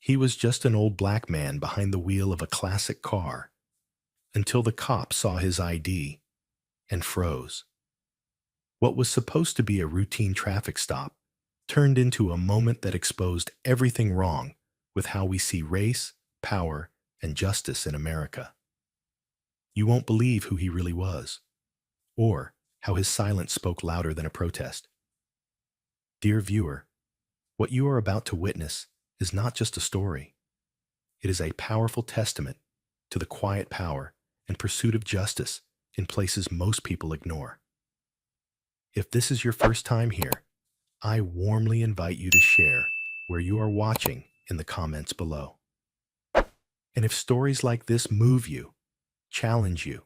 He was just an old black man behind the wheel of a classic car until the cop saw his ID and froze. What was supposed to be a routine traffic stop turned into a moment that exposed everything wrong with how we see race, power, and justice in America. You won't believe who he really was, or how his silence spoke louder than a protest. Dear viewer, what you are about to witness is not just a story. It is a powerful testament to the quiet power and pursuit of justice in places most people ignore. If this is your first time here, I warmly invite you to share where you are watching in the comments below. And if stories like this move you, challenge you,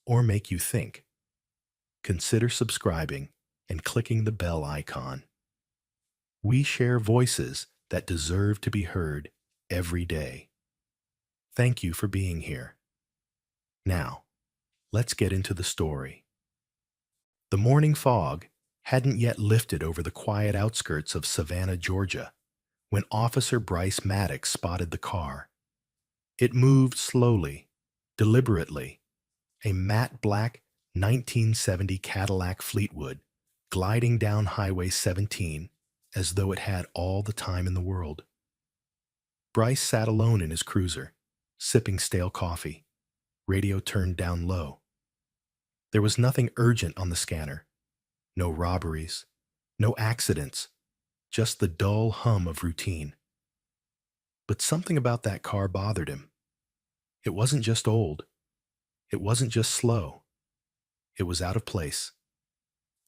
or make you think, consider subscribing and clicking the bell icon. We share voices that deserve to be heard every day. Thank you for being here. Now, let's get into the story. The morning fog hadn't yet lifted over the quiet outskirts of Savannah, Georgia, when Officer Bryce Maddox spotted the car. It moved slowly, deliberately, a matte black 1970 Cadillac Fleetwood gliding down Highway 17 as though it had all the time in the world. Bryce sat alone in his cruiser, sipping stale coffee, radio turned down low. There was nothing urgent on the scanner. No robberies, no accidents, just the dull hum of routine. But something about that car bothered him. It wasn't just old. It wasn't just slow. It was out of place.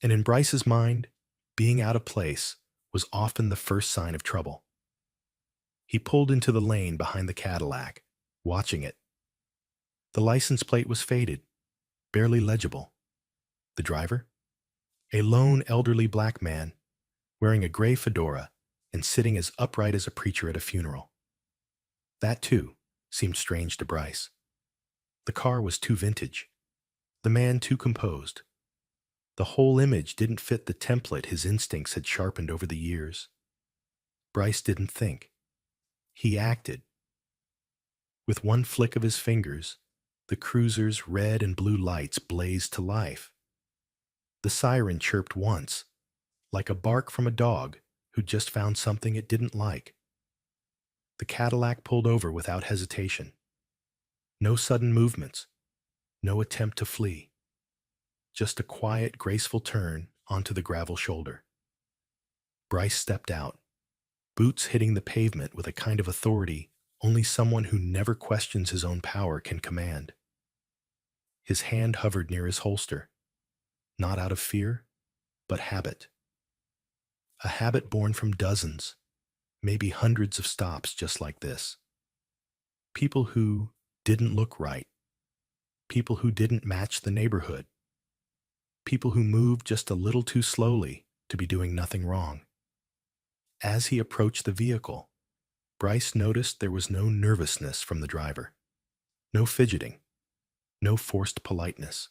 And in Bryce's mind, being out of place was often the first sign of trouble. He pulled into the lane behind the Cadillac, watching it. The license plate was faded, barely legible. The driver? A lone elderly black man, wearing a gray fedora and sitting as upright as a preacher at a funeral. That, too, seemed strange to Bryce. The car was too vintage. The man too composed. The whole image didn't fit the template his instincts had sharpened over the years. Bryce didn't think. He acted. With one flick of his fingers, the cruiser's red and blue lights blazed to life. The siren chirped once, like a bark from a dog who'd just found something it didn't like. The Cadillac pulled over without hesitation. No sudden movements, no attempt to flee. Just a quiet, graceful turn onto the gravel shoulder. Bryce stepped out, boots hitting the pavement with a kind of authority only someone who never questions his own power can command. His hand hovered near his holster, not out of fear, but habit. A habit born from dozens, maybe hundreds of stops just like this. People who didn't look right. People who didn't match the neighborhood. People who moved just a little too slowly to be doing nothing wrong. As he approached the vehicle, Bryce noticed there was no nervousness from the driver. No fidgeting. No forced politeness.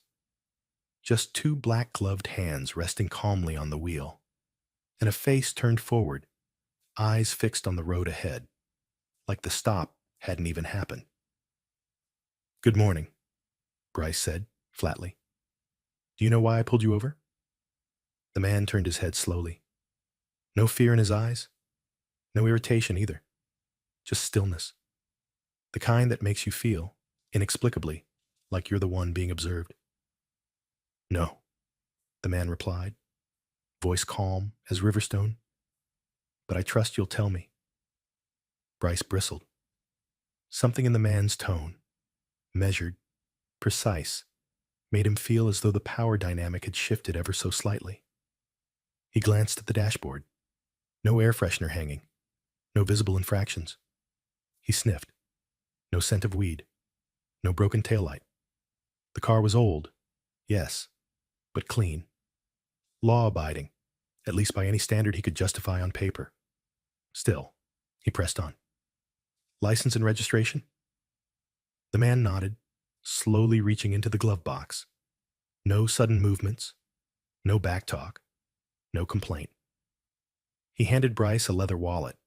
Just two black-gloved hands resting calmly on the wheel, and a face turned forward, eyes fixed on the road ahead, like the stop hadn't even happened. "Good morning," Bryce said, flatly. "Do you know why I pulled you over?" The man turned his head slowly. No fear in his eyes, no irritation either, just stillness. The kind that makes you feel, inexplicably, like you're the one being observed. "No," the man replied, voice calm as Riverstone. "But I trust you'll tell me." Bryce bristled. Something in the man's tone, measured, precise, made him feel as though the power dynamic had shifted ever so slightly. He glanced at the dashboard. No air freshener hanging. No visible infractions. He sniffed. No scent of weed. No broken taillight. The car was old, yes, but clean. Law-abiding, at least by any standard he could justify on paper. Still, he pressed on. "License and registration?" The man nodded, slowly reaching into the glove box. No sudden movements, no backtalk, no complaint. He handed Bryce a leather wallet,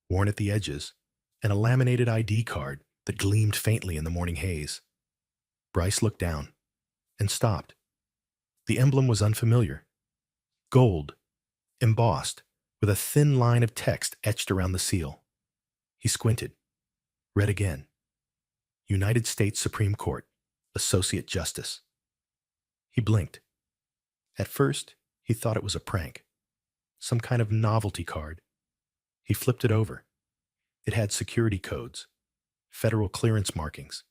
worn at the edges, and a laminated ID card that gleamed faintly in the morning haze. Bryce looked down and stopped. The emblem was unfamiliar. Gold, embossed, with a thin line of text etched around the seal. He squinted, read again. United States Supreme Court, Associate Justice. He blinked. At first, he thought it was a prank, some kind of novelty card. He flipped it over. It had security codes, federal clearance markings,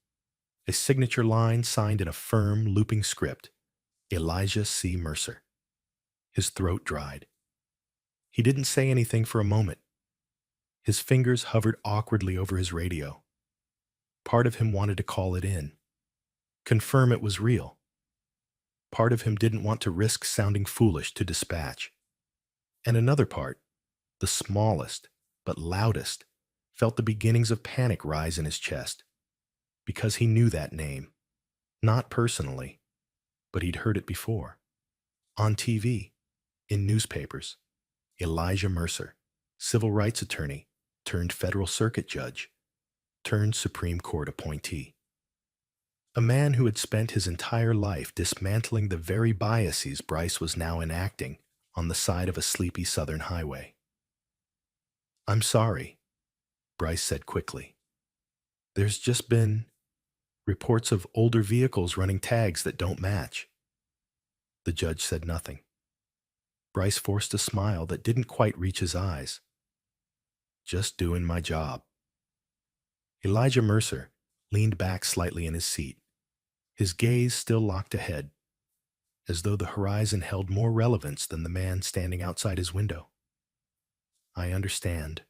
a signature line signed in a firm, looping script, Elijah C. Mercer. His throat dried. He didn't say anything for a moment. His fingers hovered awkwardly over his radio. Part of him wanted to call it in, confirm it was real. Part of him didn't want to risk sounding foolish to dispatch. And another part, the smallest but loudest, felt the beginnings of panic rise in his chest. Because he knew that name. Not personally, but he'd heard it before. On TV, in newspapers. Elijah Mercer, civil rights attorney, turned federal circuit judge, turned Supreme Court appointee. A man who had spent his entire life dismantling the very biases Bryce was now enacting on the side of a sleepy southern highway. "I'm sorry," Bryce said quickly. "There's just been reports of older vehicles running tags that don't match." The judge said nothing. Bryce forced a smile that didn't quite reach his eyes. "Just doing my job." Elijah Mercer leaned back slightly in his seat, his gaze still locked ahead, as though the horizon held more relevance than the man standing outside his window. "I understand,"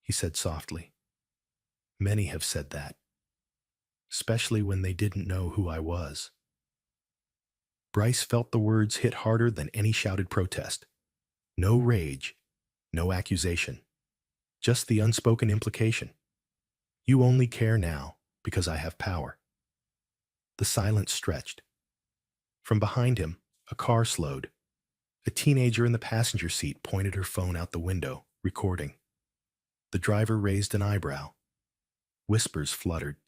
he said softly. "Many have said that, especially when they didn't know who I was." Bryce felt the words hit harder than any shouted protest. No rage, no accusation, just the unspoken implication. "You only care now because I have power." The silence stretched. From behind him, a car slowed. A teenager in the passenger seat pointed her phone out the window, recording. The driver raised an eyebrow. Whispers fluttered.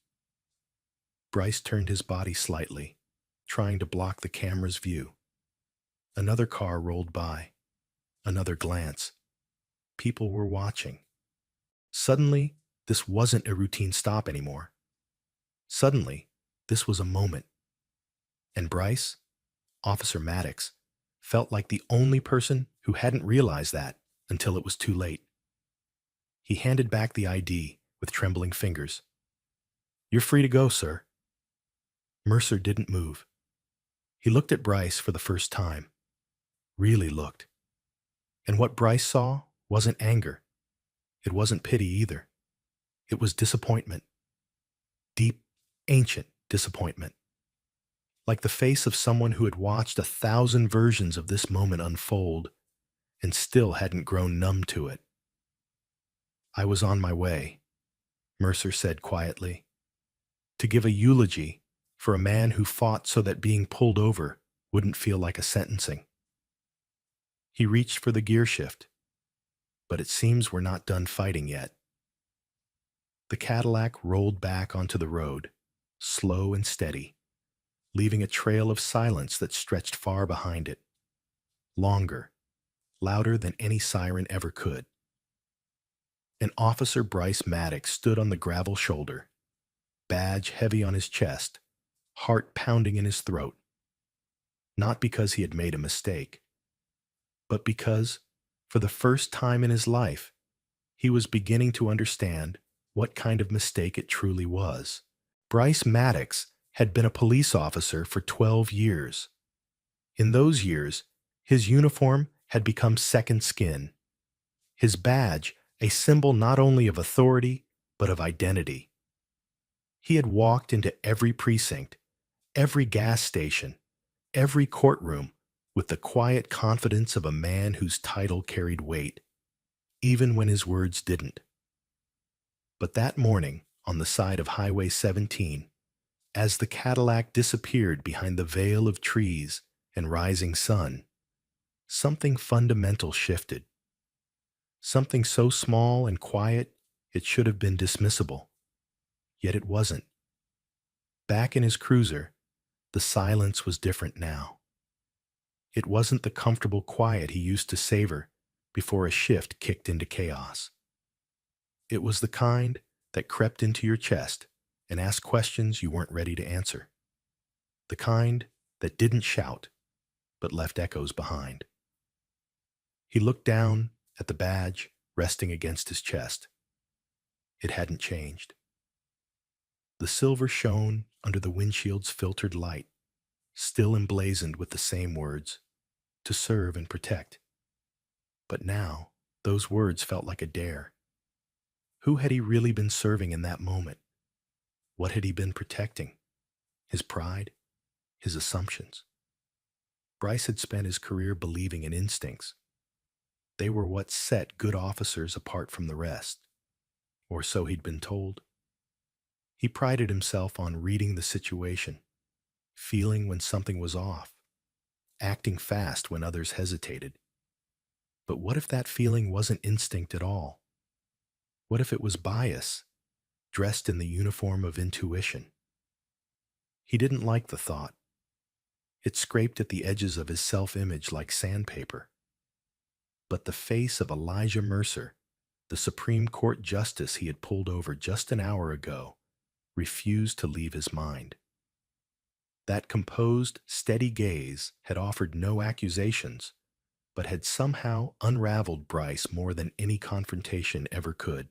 Bryce turned his body slightly, trying to block the camera's view. Another car rolled by. Another glance. People were watching. Suddenly, this wasn't a routine stop anymore. Suddenly, this was a moment. And Bryce, Officer Maddox, felt like the only person who hadn't realized that until it was too late. He handed back the ID with trembling fingers. "You're free to go, sir." Mercer didn't move. He looked at Bryce for the first time. Really looked. And what Bryce saw wasn't anger. It wasn't pity either. It was disappointment. Deep, ancient disappointment. Like the face of someone who had watched 1,000 versions of this moment unfold and still hadn't grown numb to it. "I was on my way," Mercer said quietly, "to give a eulogy for a man who fought so that being pulled over wouldn't feel like a sentencing." He reached for the gear shift, but it seems we're not done fighting yet. The Cadillac rolled back onto the road, slow and steady, leaving a trail of silence that stretched far behind it. Longer, louder than any siren ever could. And Officer Bryce Maddox stood on the gravel shoulder, badge heavy on his chest, heart pounding in his throat. Not because he had made a mistake, but because, for the first time in his life, he was beginning to understand what kind of mistake it truly was. Bryce Maddox had been a police officer for 12 years. In those years, his uniform had become second skin. His badge, a symbol not only of authority, but of identity. He had walked into every precinct, every gas station, every courtroom with the quiet confidence of a man whose title carried weight, even when his words didn't. But that morning, on the side of Highway 17, as the Cadillac disappeared behind the veil of trees and rising sun, something fundamental shifted. Something so small and quiet It should have been dismissible, yet it wasn't. Back in his cruiser, the silence was different now. It wasn't the comfortable quiet he used to savor before a shift kicked into chaos. It was the kind that crept into your chest and asked questions you weren't ready to answer. The kind that didn't shout, but left echoes behind. He looked down at the badge resting against his chest. It hadn't changed. The silver shone under the windshield's filtered light, still emblazoned with the same words, to serve and protect. But now, those words felt like a dare. Who had he really been serving in that moment? What had he been protecting? His pride? His assumptions? Bryce had spent his career believing in instincts. They were what set good officers apart from the rest, or so he'd been told. He prided himself on reading the situation, feeling when something was off, acting fast when others hesitated. But what if that feeling wasn't instinct at all? What if it was bias, dressed in the uniform of intuition? He didn't like the thought. It scraped at the edges of his self-image like sandpaper. But the face of Elijah Mercer, the Supreme Court justice he had pulled over just an hour ago, refused to leave his mind. That composed, steady gaze had offered no accusations, but had somehow unraveled Bryce more than any confrontation ever could.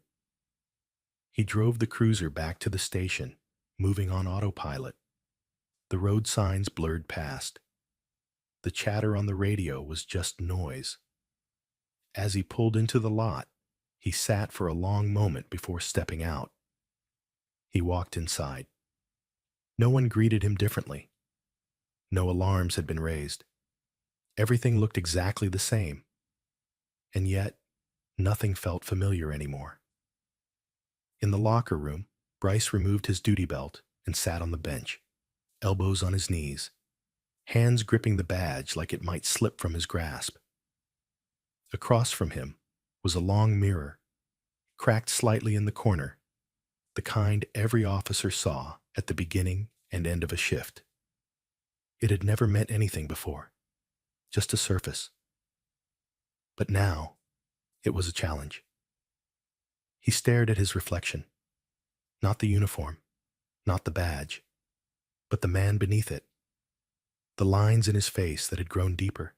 He drove the cruiser back to the station, moving on autopilot. The road signs blurred past. The chatter on the radio was just noise. As he pulled into the lot, he sat for a long moment before stepping out. He walked inside. No one greeted him differently. No alarms had been raised. Everything looked exactly the same. And yet, nothing felt familiar anymore. In the locker room, Bryce removed his duty belt and sat on the bench, elbows on his knees, hands gripping the badge like it might slip from his grasp. Across from him was a long mirror, cracked slightly in the corner, the kind every officer saw at the beginning and end of a shift. It had never meant anything before, just a surface. But now, it was a challenge. He stared at his reflection, not the uniform, not the badge, but the man beneath it, the lines in his face that had grown deeper,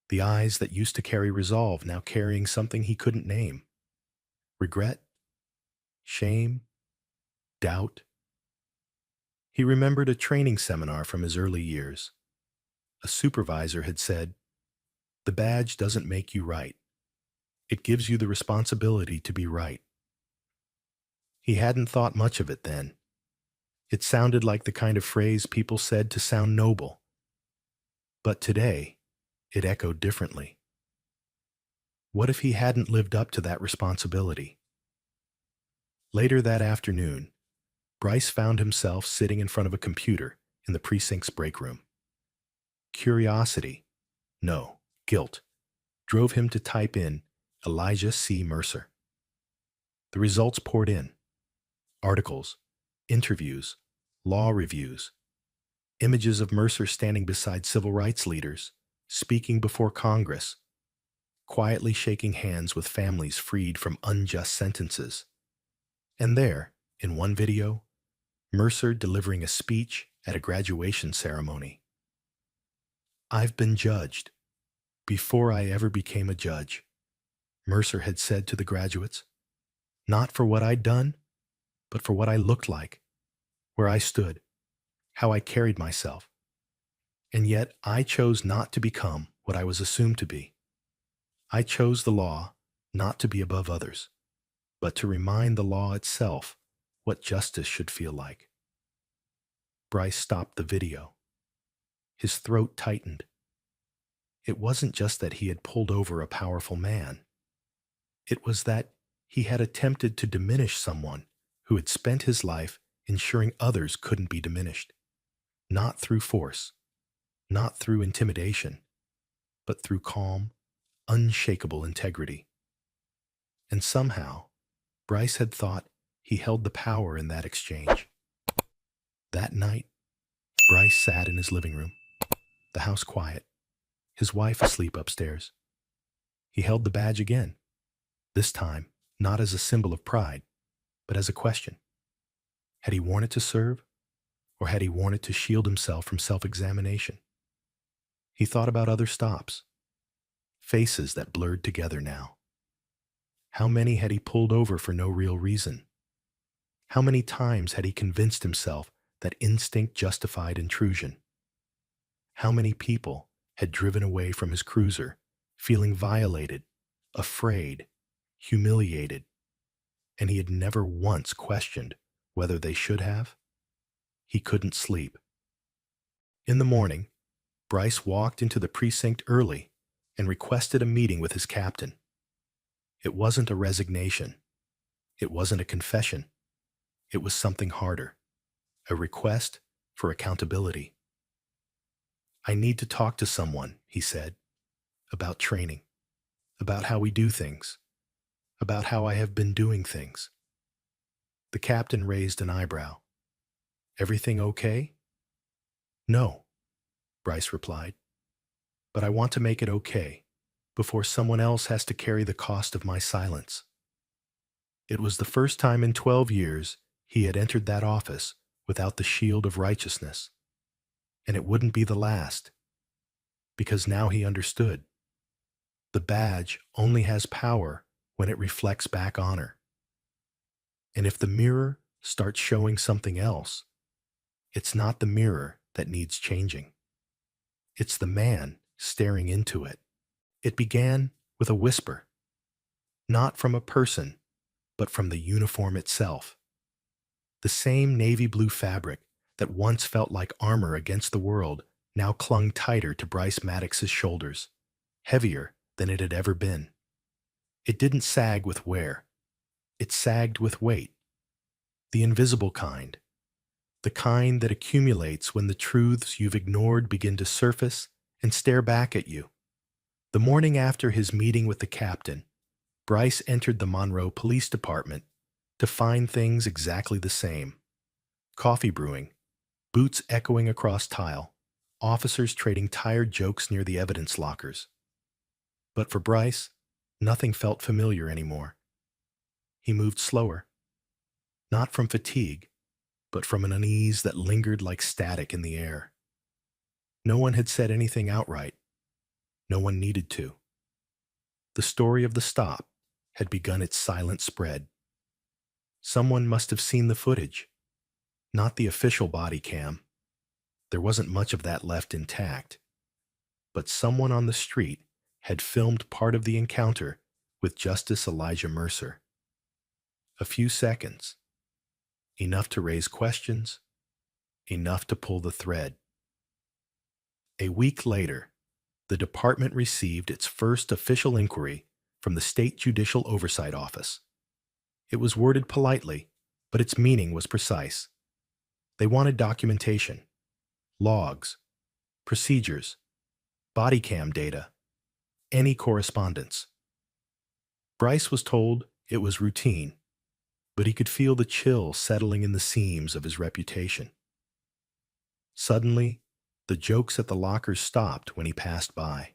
the eyes that used to carry resolve now carrying something he couldn't name. Regret? Shame? Doubt? He remembered a training seminar from his early years. A supervisor had said, "The badge doesn't make you right. It gives you the responsibility to be right." He hadn't thought much of it then. It sounded like the kind of phrase people said to sound noble. But today, it echoed differently. What if he hadn't lived up to that responsibility? Later that afternoon, Bryce found himself sitting in front of a computer in the precinct's break room. Curiosity, no, guilt, drove him to type in Elijah C. Mercer. The results poured in. Articles, interviews, law reviews, images of Mercer standing beside civil rights leaders, speaking before Congress, quietly shaking hands with families freed from unjust sentences. And there, in one video, Mercer delivering a speech at a graduation ceremony. "I've been judged. Before I ever became a judge," Mercer had said to the graduates, "not for what I'd done, but for what I looked like, where I stood, how I carried myself. And yet I chose not to become what I was assumed to be. I chose the law not to be above others, but to remind the law itself what justice should feel like." Bryce stopped the video. His throat tightened. It wasn't just that he had pulled over a powerful man. It was that he had attempted to diminish someone who had spent his life ensuring others couldn't be diminished. Not through force, not through intimidation, but through calm, unshakable integrity. And somehow, Bryce had thought he held the power in that exchange. That night, Bryce sat in his living room, the house quiet, his wife asleep upstairs. He held the badge again, this time not as a symbol of pride, but as a question. Had he worn it to serve, or had he worn it to shield himself from self-examination? He thought about other stops, faces that blurred together now. How many had he pulled over for no real reason? How many times had he convinced himself that instinct justified intrusion? How many people had driven away from his cruiser, feeling violated, afraid, humiliated, and he had never once questioned whether they should have? He couldn't sleep. In the morning, Bryce walked into the precinct early and requested a meeting with his captain. It wasn't a resignation. It wasn't a confession. It was something harder, a request for accountability. "I need to talk to someone," he said, "about training, about how we do things, about how I have been doing things." The captain raised an eyebrow. "Everything okay?" "No," Bryce replied, "but I want to make it okay before someone else has to carry the cost of my silence." It was the first time in 12 years he had entered that office without the shield of righteousness. And it wouldn't be the last, because now he understood. The badge only has power when it reflects back honor. And if the mirror starts showing something else, it's not the mirror that needs changing. It's the man staring into it. It began with a whisper, not from a person, but from the uniform itself. The same navy blue fabric that once felt like armor against the world now clung tighter to Bryce Maddox's shoulders, heavier than it had ever been. It didn't sag with wear. It sagged with weight. The invisible kind. The kind that accumulates when the truths you've ignored begin to surface and stare back at you. The morning after his meeting with the captain, Bryce entered the Monroe Police Department to find things exactly the same. Coffee brewing, boots echoing across tile, officers trading tired jokes near the evidence lockers. But for Bryce, nothing felt familiar anymore. He moved slower, not from fatigue, but from an unease that lingered like static in the air. No one had said anything outright. No one needed to. The story of the stop had begun its silent spread. Someone must have seen the footage, not the official body cam. There wasn't much of that left intact. But someone on the street had filmed part of the encounter with Justice Elijah Mercer. A few seconds. Enough to raise questions, enough to pull the thread. A week later, the department received its first official inquiry from the State Judicial Oversight Office. It was worded politely, but its meaning was precise. They wanted documentation, logs, procedures, body cam data, any correspondence. Bryce was told it was routine, but he could feel the chill settling in the seams of his reputation. Suddenly, the jokes at the lockers stopped when he passed by.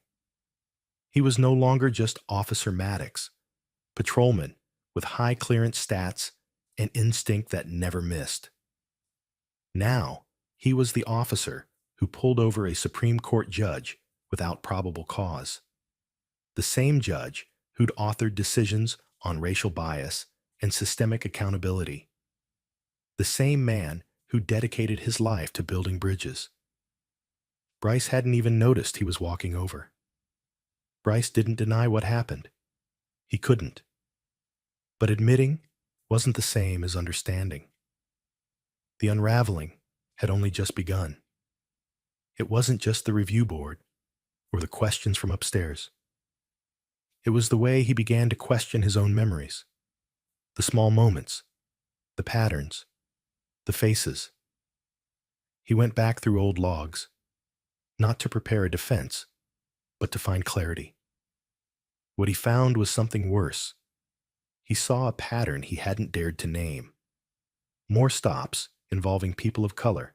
He was no longer just Officer Maddox, patrolman with high clearance stats and instinct that never missed. Now, he was the officer who pulled over a Supreme Court judge without probable cause. The same judge who'd authored decisions on racial bias and systemic accountability. The same man who dedicated his life to building bridges. Bryce hadn't even noticed he was walking over. Bryce didn't deny what happened. He couldn't. But admitting wasn't the same as understanding. The unraveling had only just begun. It wasn't just the review board or the questions from upstairs. It was the way he began to question his own memories. The small moments, the patterns, the faces. He went back through old logs, not to prepare a defense, but to find clarity. What he found was something worse. he saw a pattern he hadn't dared to name. More stops involving people of color.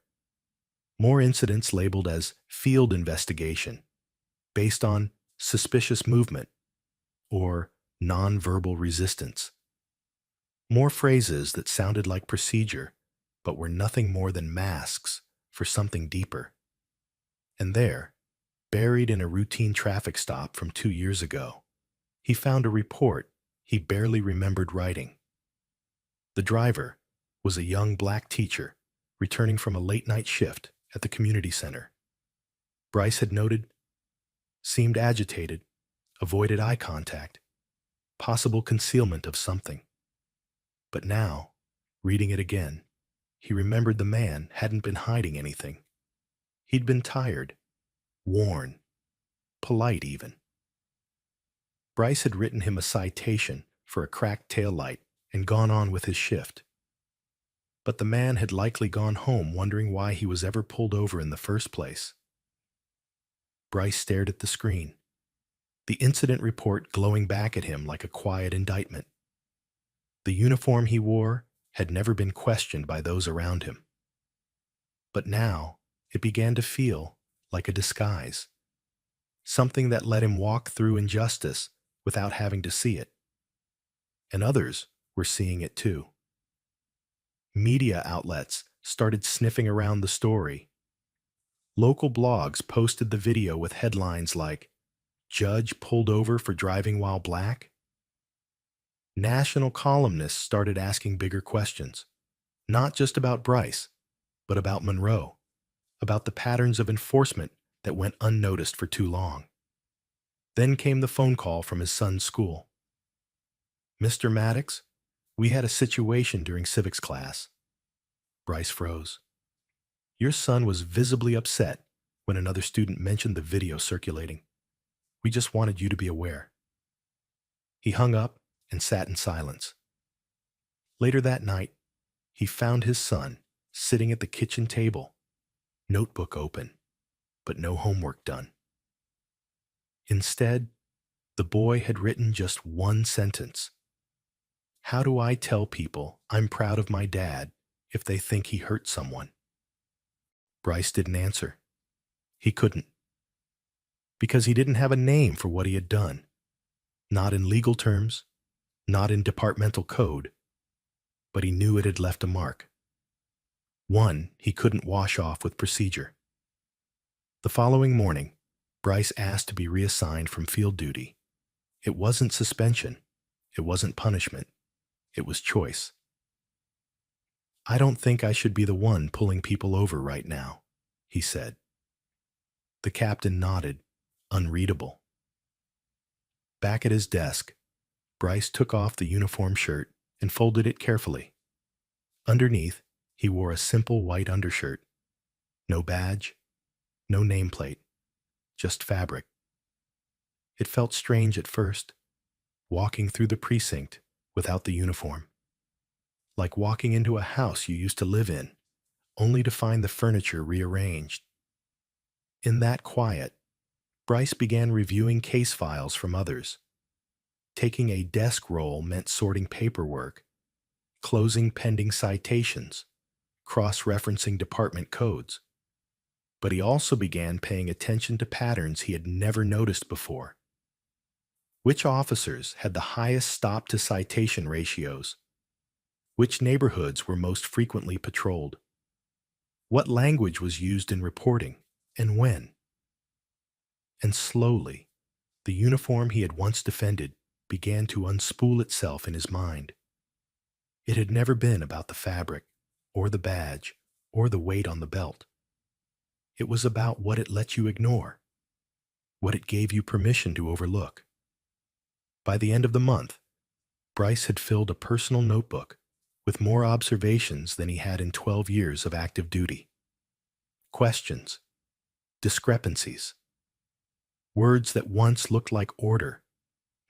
More incidents labeled as field investigation, based on suspicious movement or nonverbal resistance. More phrases that sounded like procedure, but were nothing more than masks for something deeper. And there, buried in a routine traffic stop from 2 years ago, he found a report he barely remembered writing. The driver was a young black teacher returning from a late-night shift at the community center. Bryce had noted, seemed agitated, avoided eye contact, possible concealment of something. But now, reading it again, he remembered the man hadn't been hiding anything. He'd been tired, worn, polite even. Bryce had written him a citation for a cracked taillight and gone on with his shift. But the man had likely gone home wondering why he was ever pulled over in the first place. Bryce stared at the screen, the incident report glowing back at him like a quiet indictment. The uniform he wore had never been questioned by those around him. But now it began to feel like a disguise, something that let him walk through injustice without having to see it. And others were seeing it too. Media outlets started sniffing around the story. Local blogs posted the video with headlines like, "Judge pulled over for driving while black?" National columnists started asking bigger questions, not just about Bryce, but about Monroe, about the patterns of enforcement that went unnoticed for too long. Then came the phone call from his son's school. "Mr. Maddox, we had a situation during civics class." Bryce froze. "Your son was visibly upset when another student mentioned the video circulating. We just wanted you to be aware." He hung up and sat in silence. Later that night, he found his son sitting at the kitchen table, notebook open, but no homework done. Instead, the boy had written just one sentence. "How do I tell people I'm proud of my dad if they think he hurt someone?" Bryce didn't answer. He couldn't. Because he didn't have a name for what he had done. Not in legal terms, not in departmental code, but he knew it had left a mark. One he couldn't wash off with procedure. The following morning, Bryce asked to be reassigned from field duty. It wasn't suspension. It wasn't punishment. It was choice. "I don't think I should be the one pulling people over right now," he said. The captain nodded, unreadable. Back at his desk, Bryce took off the uniform shirt and folded it carefully. Underneath, he wore a simple white undershirt. No badge, no nameplate, just fabric. It felt strange at first, walking through the precinct without the uniform. Like walking into a house you used to live in, only to find the furniture rearranged. In that quiet, Bryce began reviewing case files from others. Taking a desk role meant sorting paperwork, closing pending citations, cross-referencing department codes. But he also began paying attention to patterns he had never noticed before. Which officers had the highest stop-to-citation ratios? Which neighborhoods were most frequently patrolled? What language was used in reporting, and when? And slowly, the uniform he had once defended began to unspool itself in his mind. It had never been about the fabric, or the badge, or the weight on the belt. It was about what it let you ignore, what it gave you permission to overlook. By the end of the month, Bryce had filled a personal notebook with more observations than he had in 12 years of active duty. Questions, discrepancies, words that once looked like order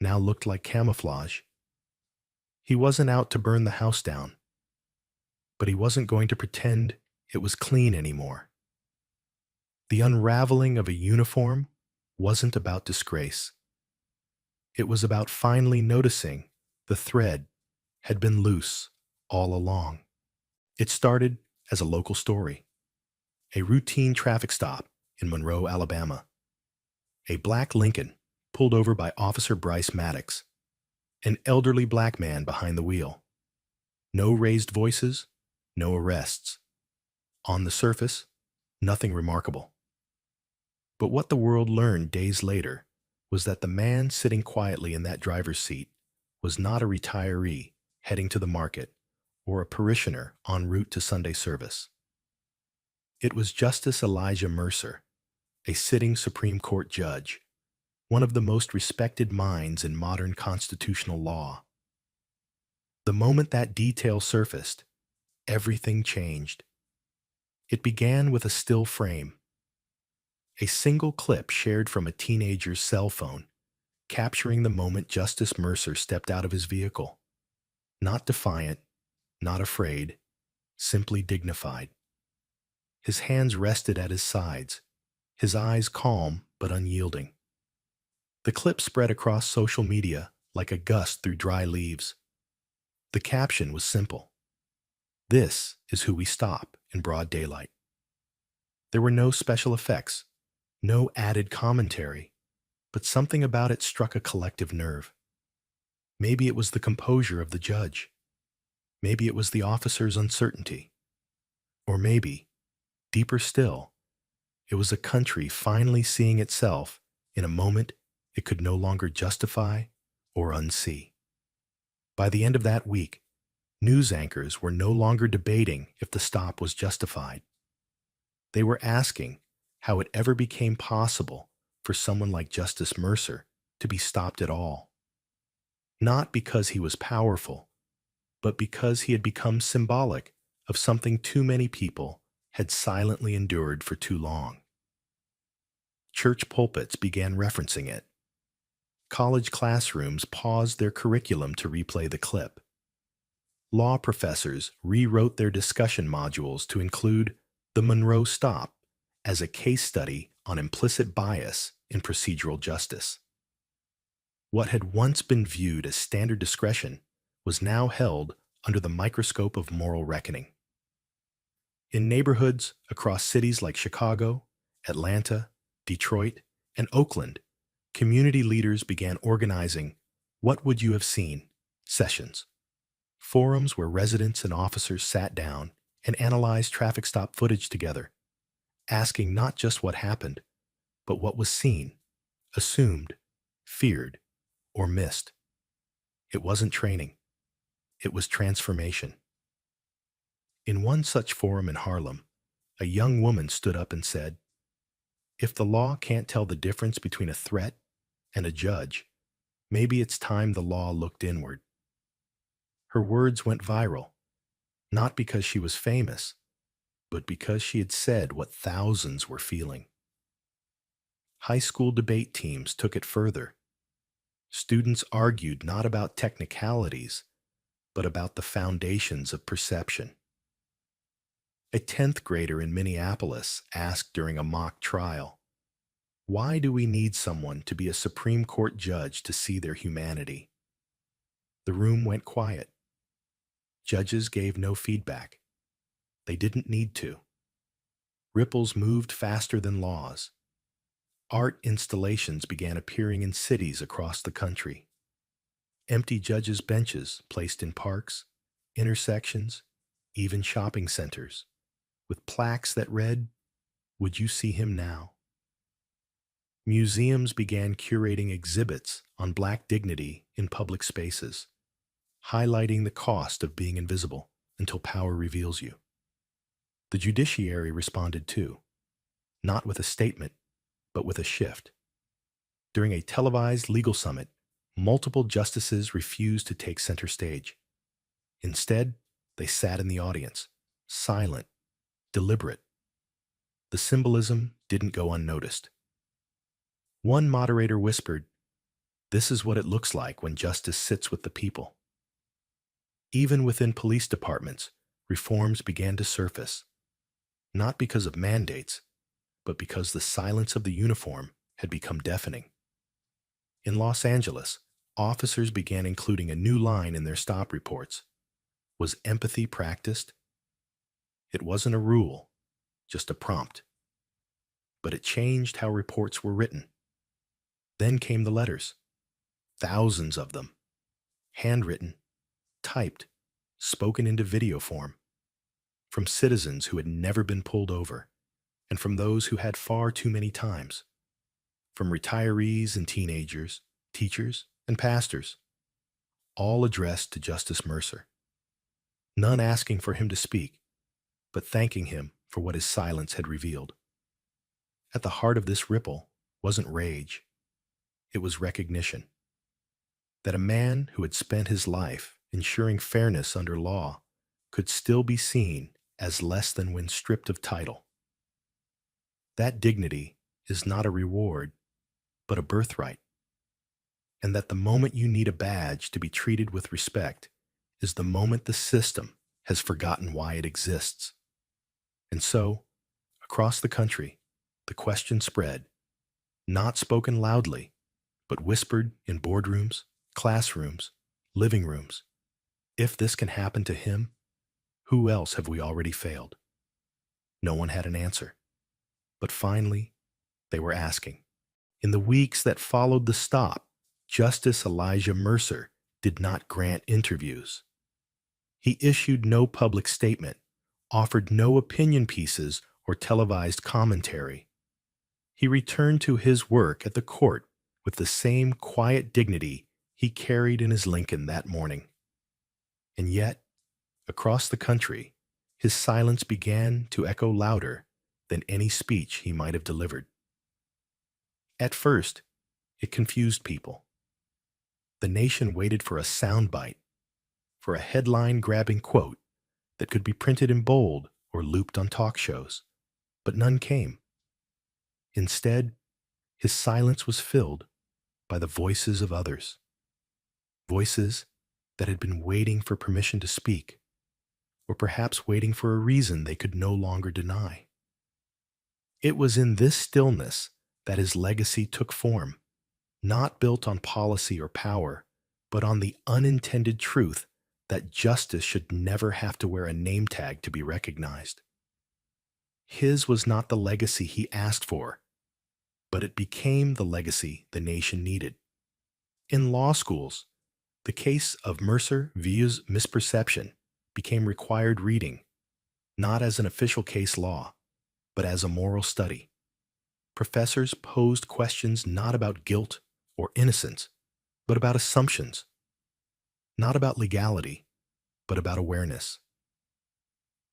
now looked like camouflage. He wasn't out to burn the house down, but he wasn't going to pretend it was clean anymore. The unraveling of a uniform wasn't about disgrace. It was about finally noticing the thread had been loose all along. It started as a local story, a routine traffic stop in Monroe, Alabama. A black Lincoln pulled over by Officer Bryce Maddox, an elderly black man behind the wheel. No raised voices, no arrests. On the surface, nothing remarkable. But what the world learned days later was that the man sitting quietly in that driver's seat was not a retiree heading to the market or a parishioner en route to Sunday service. It was Justice Elijah Mercer, a sitting Supreme Court judge, one of the most respected minds in modern constitutional law. The moment that detail surfaced, everything changed. It began with a still frame, a single clip shared from a teenager's cell phone, capturing the moment Justice Mercer stepped out of his vehicle. Not defiant, not afraid, simply dignified. His hands rested at his sides, his eyes calm but unyielding. The clip spread across social media like a gust through dry leaves. The caption was simple: "This is who we stop in broad daylight." There were no special effects, no added commentary, but something about it struck a collective nerve. Maybe it was the composure of the judge. Maybe it was the officer's uncertainty. Or maybe, deeper still, it was a country finally seeing itself in a moment it could no longer justify or unsee. By the end of that week, news anchors were no longer debating if the stop was justified. They were asking how it ever became possible for someone like Justice Mercer to be stopped at all. Not because he was powerful, but because he had become symbolic of something too many people had silently endured for too long. Church pulpits began referencing it. College classrooms paused their curriculum to replay the clip. Law professors rewrote their discussion modules to include the Monroe Stop as a case study on implicit bias in procedural justice. What had once been viewed as standard discretion was now held under the microscope of moral reckoning. In neighborhoods across cities like Chicago, Atlanta, Detroit, and Oakland, community leaders began organizing "What Would You Have Seen" sessions, forums where residents and officers sat down and analyzed traffic stop footage together, asking not just what happened, but what was seen, assumed, feared, or missed. It wasn't training. It was transformation. In one such forum in Harlem, a young woman stood up and said, "If the law can't tell the difference between a threat and a judge, maybe it's time the law looked inward." Her words went viral, not because she was famous, but because she had said what thousands were feeling. High school debate teams took it further. Students argued not about technicalities, but about the foundations of perception. A 10th grader in Minneapolis asked during a mock trial, "Why do we need someone to be a Supreme Court judge to see their humanity?" The room went quiet. Judges gave no feedback. They didn't need to. Ripples moved faster than laws. Art installations began appearing in cities across the country. Empty judges' benches placed in parks, intersections, even shopping centers, with plaques that read, "Would you see him now?" Museums began curating exhibits on Black dignity in public spaces, highlighting the cost of being invisible until power reveals you. The judiciary responded too, not with a statement, but with a shift. During a televised legal summit, multiple justices refused to take center stage. Instead, they sat in the audience, silent, deliberate. The symbolism didn't go unnoticed. One moderator whispered, "This is what it looks like when justice sits with the people." Even within police departments, reforms began to surface, not because of mandates, but because the silence of the uniform had become deafening. In Los Angeles, Officers began including a new line in their stop reports. Was empathy practiced? It wasn't a rule, just a prompt. But it changed how reports were written. Then came the letters, thousands of them, handwritten, typed, spoken into video form, from citizens who had never been pulled over, and from those who had far too many times, from retirees and teenagers, teachers and pastors, all addressed to Justice Mercer. None asking for him to speak, but thanking him for what his silence had revealed. At the heart of this ripple wasn't rage. It was recognition. That a man who had spent his life ensuring fairness under law could still be seen as less than when stripped of title. That dignity is not a reward, but a birthright. And that the moment you need a badge to be treated with respect is the moment the system has forgotten why it exists. And so, across the country, the question spread, not spoken loudly, but whispered in boardrooms, classrooms, living rooms. If this can happen to him, who else have we already failed? No one had an answer. But finally, they were asking. In the weeks that followed the stop, Justice Elijah Mercer did not grant interviews. He issued no public statement, offered no opinion pieces or televised commentary. He returned to his work at the court with the same quiet dignity he carried in his Lincoln that morning. And yet, across the country, his silence began to echo louder than any speech he might have delivered. At first, it confused people. The nation waited for a soundbite, for a headline-grabbing quote that could be printed in bold or looped on talk shows, but none came. Instead, his silence was filled by the voices of others, voices that had been waiting for permission to speak, or perhaps waiting for a reason they could no longer deny. It was in this stillness that his legacy took form, not built on policy or power, but on the unintended truth that justice should never have to wear a name tag to be recognized. His was not the legacy he asked for, but it became the legacy the nation needed. In law schools, the case of Mercer vs. Misperception became required reading, not as an official case law, but as a moral study. Professors posed questions not about guilt or innocence, but about assumptions, not about legality, but about awareness.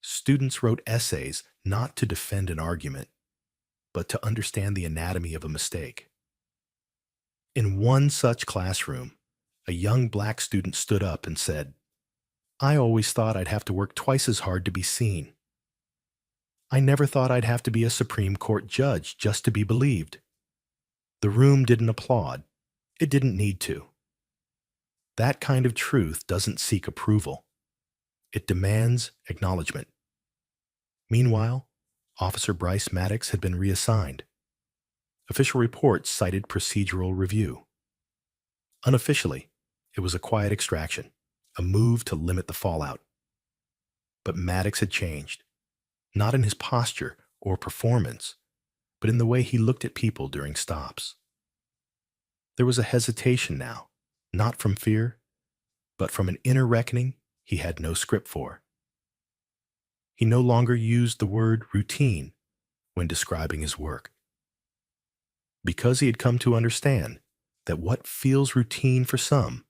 Students wrote essays not to defend an argument, but to understand the anatomy of a mistake. In one such classroom, a young black student stood up and said, "I always thought I'd have to work twice as hard to be seen. I never thought I'd have to be a Supreme Court judge just to be believed." The room didn't applaud. It didn't need to. That kind of truth doesn't seek approval. It demands acknowledgement. Meanwhile, Officer Bryce Maddox had been reassigned. Official reports cited procedural review. Unofficially, it was a quiet extraction, a move to limit the fallout. But Maddox had changed, not in his posture or performance, but in the way he looked at people during stops. There was a hesitation now, not from fear, but from an inner reckoning he had no script for. He no longer used the word routine when describing his work, because he had come to understand that what feels routine for some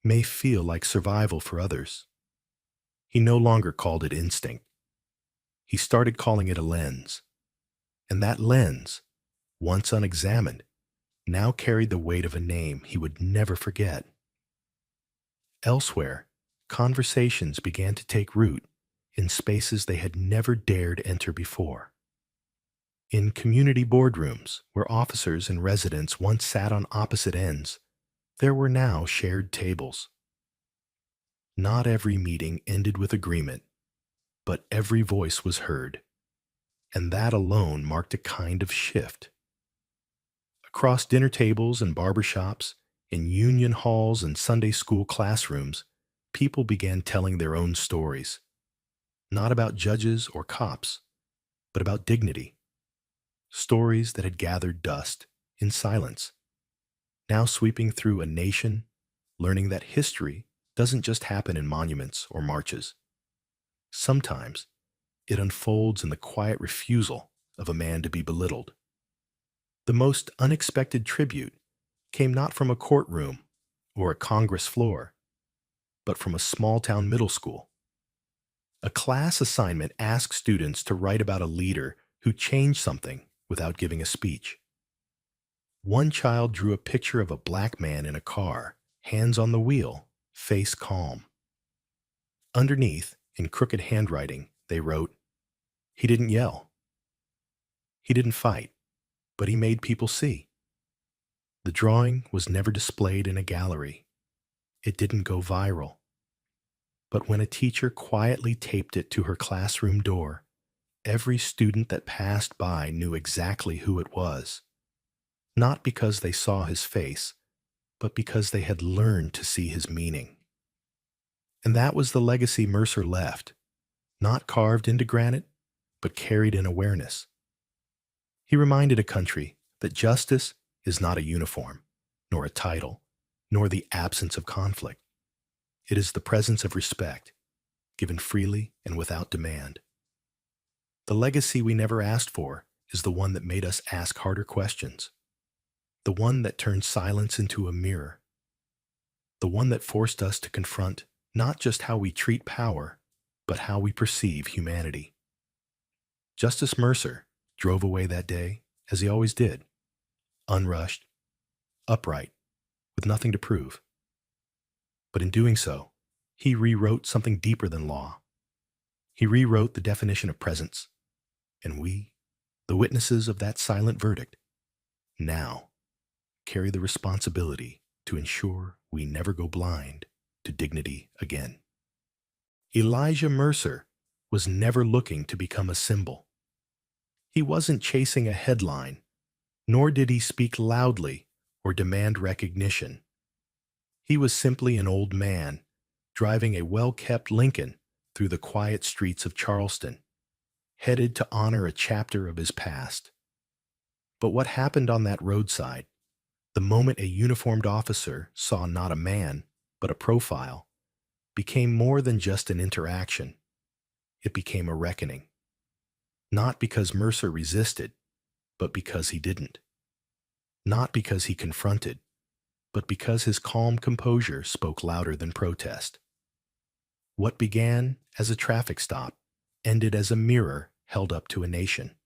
may feel like survival for others. He no longer called it instinct. He started calling it a lens, and that lens, once unexamined, now carried the weight of a name he would never forget. Elsewhere, conversations began to take root in spaces they had never dared enter before. In community boardrooms, where officers and residents once sat on opposite ends, there were now shared tables. Not every meeting ended with agreement, but every voice was heard, and that alone marked a kind of shift. Across dinner tables and barber shops, In union halls and Sunday school classrooms, people began telling their own stories, not about judges or cops, but about dignity. Stories that had gathered dust in silence, now sweeping through a nation, learning that history doesn't just happen in monuments or marches. Sometimes it unfolds in the quiet refusal of a man to be belittled. The most unexpected tribute came not from a courtroom or a Congress floor, but from a small-town middle school. A class assignment asked students to write about a leader who changed something without giving a speech. One child drew a picture of a black man in a car, hands on the wheel, face calm. Underneath, in crooked handwriting, they wrote, "He didn't yell. He didn't fight, but he made people see." The drawing was never displayed in a gallery. It didn't go viral. But when a teacher quietly taped it to her classroom door, every student that passed by knew exactly who it was. Not because they saw his face, but because they had learned to see his meaning. And that was the legacy Mercer left, not carved into granite, but carried in awareness. He reminded a country that justice is not a uniform, nor a title, nor the absence of conflict. It is the presence of respect, given freely and without demand. The legacy we never asked for is the one that made us ask harder questions, the one that turned silence into a mirror, the one that forced us to confront not just how we treat power, but how we perceive humanity. Justice Mercer drove away that day, as he always did, unrushed, upright, with nothing to prove. But in doing so, he rewrote something deeper than law. He rewrote the definition of presence. And we, the witnesses of that silent verdict, now carry the responsibility to ensure we never go blind to dignity again. Elijah Mercer was never looking to become a symbol. He wasn't chasing a headline, nor did he speak loudly or demand recognition. He was simply an old man driving a well-kept Lincoln through the quiet streets of Charleston, headed to honor a chapter of his past. But what happened on that roadside, the moment a uniformed officer saw not a man, but a profile, became more than just an interaction. It became a reckoning. Not because Mercer resisted, but because he didn't. Not because he confronted, but because his calm composure spoke louder than protest. What began as a traffic stop ended as a mirror held up to a nation,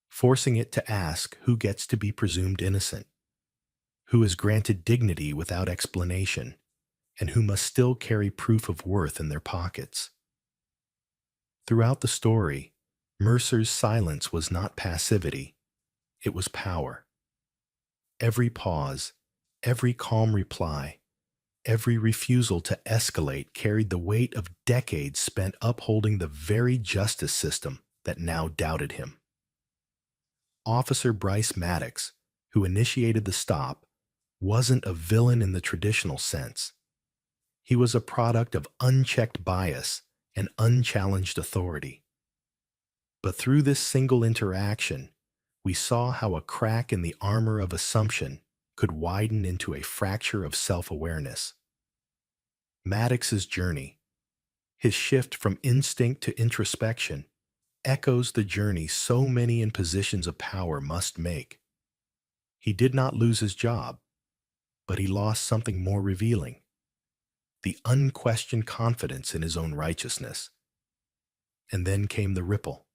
forcing it to ask who gets to be presumed innocent, who is granted dignity without explanation, and who must still carry proof of worth in their pockets. Throughout the story, Mercer's silence was not passivity, it was power. Every pause, every calm reply, every refusal to escalate carried the weight of decades spent upholding the very justice system that now doubted him. Officer Bryce Maddox, who initiated the stop, wasn't a villain in the traditional sense. He was a product of unchecked bias and unchallenged authority. But through this single interaction, we saw how a crack in the armor of assumption could widen into a fracture of self-awareness. Maddox's journey, his shift from instinct to introspection, echoes the journey so many in positions of power must make. He did not lose his job, but he lost something more revealing: the unquestioned confidence in his own righteousness. And then came the ripple,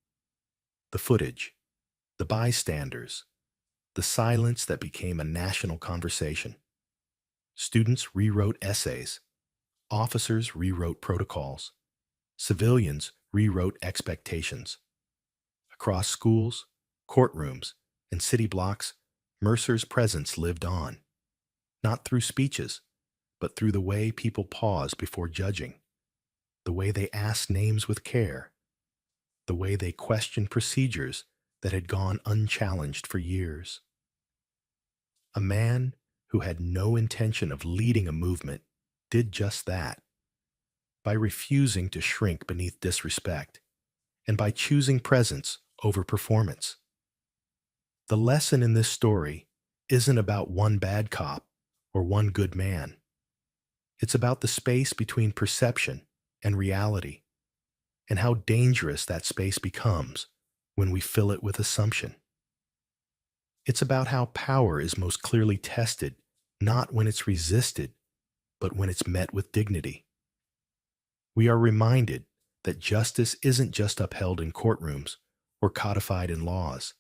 the footage, the bystanders, the silence that became a national conversation. Students rewrote essays, officers rewrote protocols, civilians rewrote expectations. Across schools, courtrooms, and city blocks, Mercer's presence lived on, not through speeches, but through the way people paused before judging, the way they asked names with care, the way they questioned procedures that had gone unchallenged for years. A man who had no intention of leading a movement, did just that. By refusing to shrink beneath disrespect, and by choosing presence over performance. The lesson in this story isn't about one bad cop or one good man. It's about the space between perception and reality, and how dangerous that space becomes when we fill it with assumption. It's about how power is most clearly tested, not when it's resisted, but when it's met with dignity. We are reminded that justice isn't just upheld in courtrooms or codified in laws.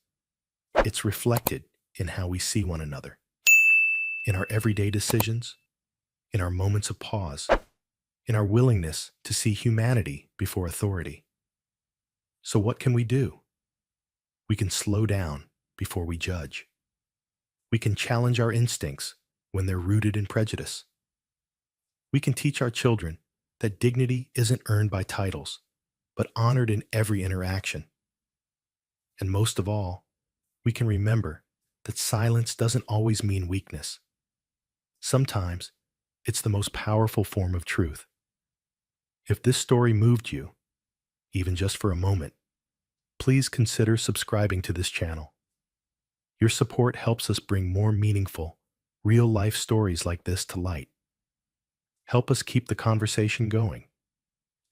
It's reflected in how we see one another, in our everyday decisions, in our moments of pause, in our willingness to see humanity before authority. So what can we do? We can slow down before we judge. We can challenge our instincts when they're rooted in prejudice. We can teach our children that dignity isn't earned by titles, but honored in every interaction. And most of all, we can remember that silence doesn't always mean weakness. Sometimes, it's the most powerful form of truth. If this story moved you, even just for a moment, please consider subscribing to this channel. Your support helps us bring more meaningful, real-life stories like this to light. Help us keep the conversation going,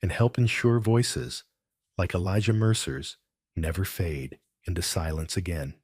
and help ensure voices like Elijah Mercer's never fade into silence again.